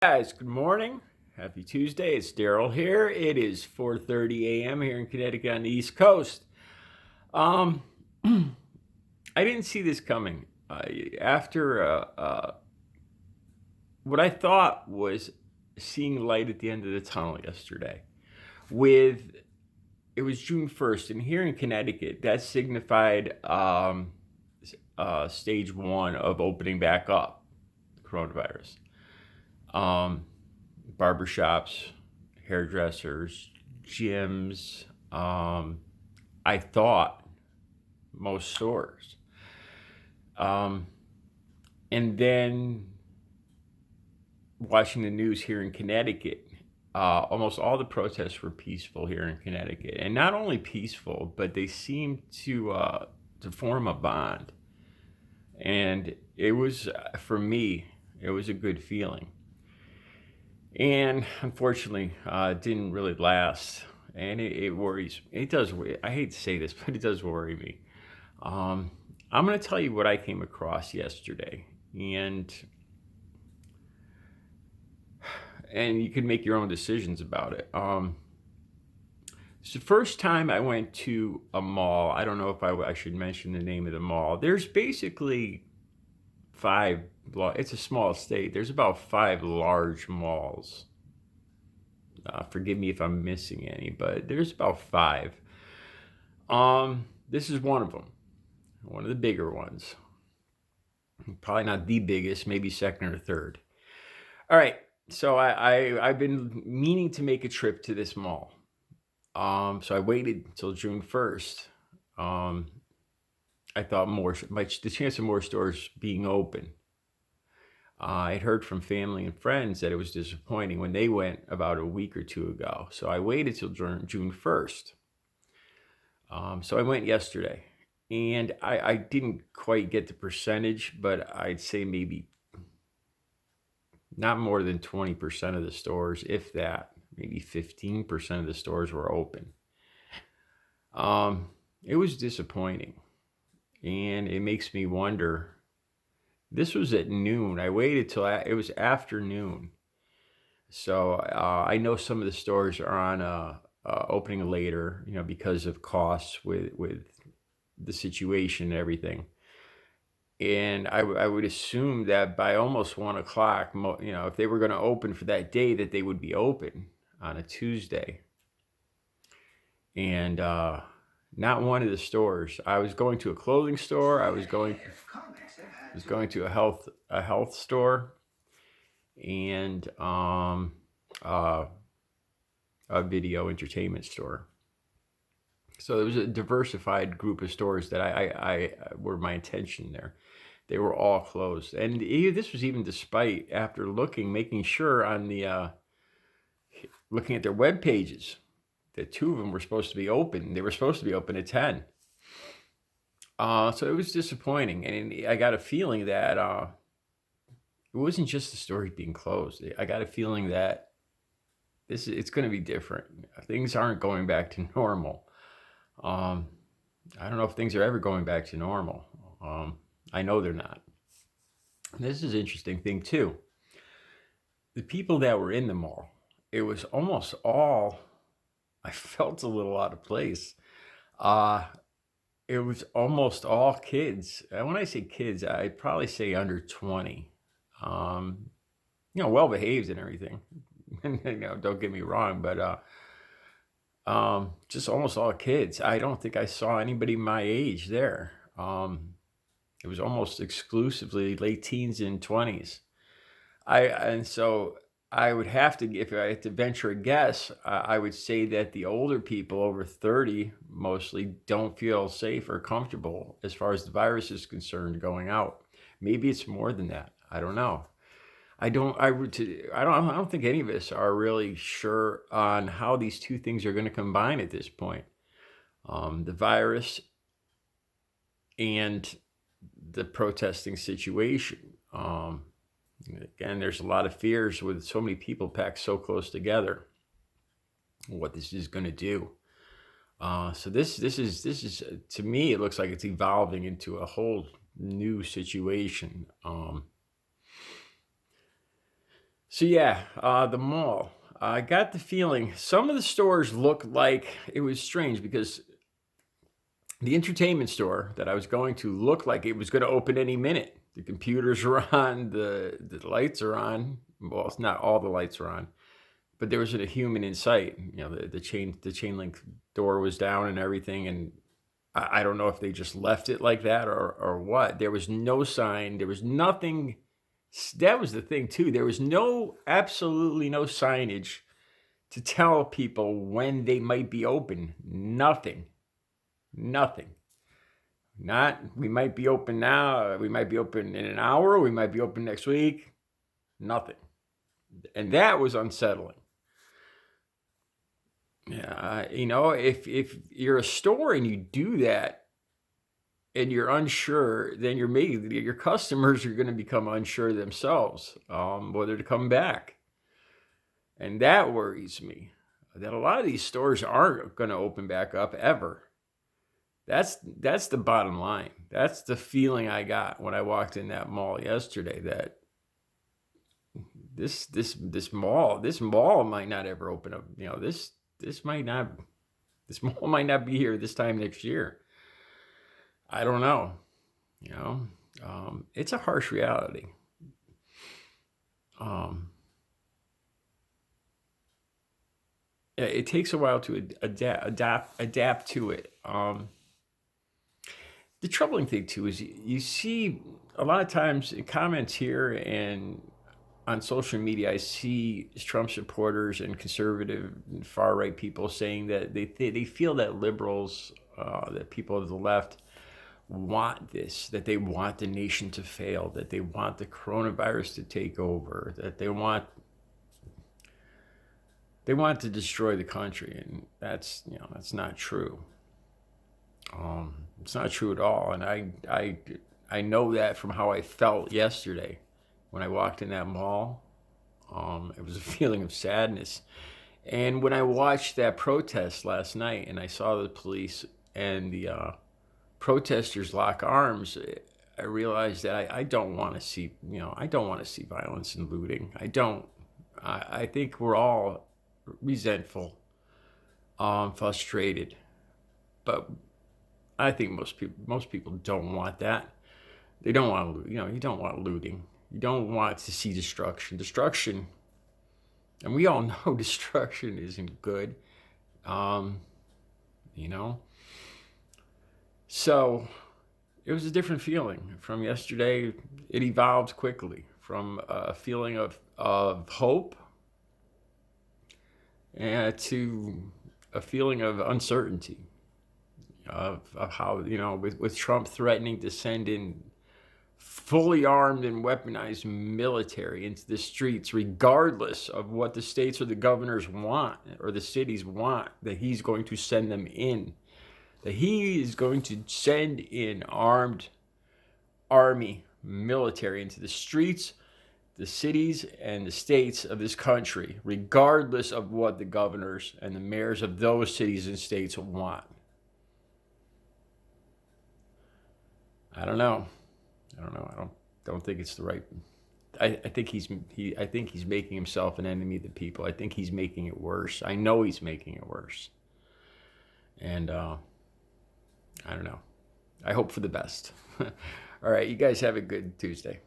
Guys, good morning. Happy Tuesday. It's Daryl here. It is 4:30 a.m. here in Connecticut on the East Coast. Um, I didn't see this coming. After what I thought was seeing light at the end of the tunnel yesterday, with it was June 1st, and here in Connecticut, that signified stage one of opening back up coronavirus. Um, Barbershops, hairdressers, gyms. I thought most stores. Um, and then watching the news here in Connecticut, almost all the protests were peaceful here in Connecticut, and not only peaceful, but they seemed to form a bond. And it was for me, it was a good feeling. And unfortunately, it didn't really last. And it worries. It does. I hate to say this, but it does worry me. Um, I'm going to tell you what I came across yesterday, and you can make your own decisions about it. It's the first time I went to a mall. I don't know if I should mention the name of the mall. There's basically five. It's a small state. There's about five large malls. Forgive me if I'm missing any, but there's about five. This is one of them, one of the bigger ones. Probably not the biggest, maybe second or third. All right, so I've been meaning to make a trip to this mall. So I waited until June 1st. I thought the chance of more stores being open. I had heard from family and friends that it was disappointing when they went about a week or two ago. So I waited till June 1st. So I went yesterday, and I didn't quite get the percentage, but I'd say maybe not more than 20% of the stores, if that, maybe 15% of the stores were open. It was disappointing, and it makes me wonder. This was at noon. I waited till it was afternoon. So I know some of the stores are on opening later, because of costs with the situation and everything. And I would assume that by almost 1 o'clock, if they were going to open for that day, that they would be open on a Tuesday. And not one of the stores. I was going to a clothing store. I was going to a health store, and a video entertainment store. So there was a diversified group of stores that I were my attention there. They were all closed, and this was even despite after making sure on the looking at their web pages that two of them were supposed to be open. They were supposed to be open at 10. So it was disappointing, and I got a feeling that it wasn't just the stores being closed. I got a feeling that it's going to be different. Things aren't going back to normal. I don't know if things are ever going back to normal. I know they're not. This is an interesting thing too. The people that were in the mall, it was almost all. I felt a little out of place. It was almost all kids. And when I say kids, I'd probably say under 20. Well behaved and everything. Don't get me wrong, but just almost all kids. I don't think I saw anybody my age there. It was almost exclusively late teens and 20s. And so I would have to, if I had to venture a guess, I would say that the older people over 30 mostly don't feel safe or comfortable as far as the virus is concerned going out. Maybe it's more than that. I don't know. I don't think any of us are really sure on how these two things are going to combine at this point. The virus and the protesting situation. Again, there's a lot of fears with so many people packed so close together, what this is going to do. So this is to me, it looks like it's evolving into a whole new situation. So yeah, the mall. I got the feeling some of the stores looked like it was strange because the entertainment store that I was going to looked like it was going to open any minute. The computers are on, the lights are on. Well, it's not all the lights are on, but there wasn't a human in sight. The chain link door was down and everything, and I don't know if they just left it like that or what. There was no sign. There was nothing. That was the thing too. There was absolutely no signage to tell people when they might be open. Nothing. Nothing. Not, we might be open now. We might be open in an hour. We might be open next week. Nothing. And that was unsettling. Yeah, if you're a store and you do that and you're unsure, then your customers are going to become unsure themselves, whether to come back. And that worries me, that a lot of these stores aren't going to open back up ever. That's the bottom line. That's the feeling I got when I walked in that mall yesterday, that this mall might not ever open up. This mall might not be here this time next year. I don't know. It's a harsh reality. It takes a while to adapt to it. The troubling thing too is you see a lot of times in comments here and on social media, I see Trump supporters and conservative and far right people saying that they feel that liberals, that people of the left want this, that they want the nation to fail, that they want the coronavirus to take over, that they want to destroy the country, and that's not true. It's not true at all, and I know that from how I felt yesterday when I walked in that mall. It was a feeling of sadness, and when I watched that protest last night and I saw the police and the protesters lock arms, I realized that I don't want to see violence and looting. I don't. I think we're all resentful, frustrated, but I think most people don't want that. They don't want you don't want looting. You don't want to see destruction, and we all know destruction isn't good. So it was a different feeling from yesterday. It evolved quickly from a feeling of hope and to a feeling of uncertainty, of how, with Trump threatening to send in fully armed and weaponized military into the streets, regardless of what the states or the governors want or the cities want, that he's going to send them in, that he is going to send in armed army military into the streets, the cities, and the states of this country, regardless of what the governors and the mayors of those cities and states want. I don't know. I don't think it's the right. I think he's making himself an enemy of the people. I think he's making it worse. I know he's making it worse. And I don't know. I hope for the best. All right, you guys have a good Tuesday.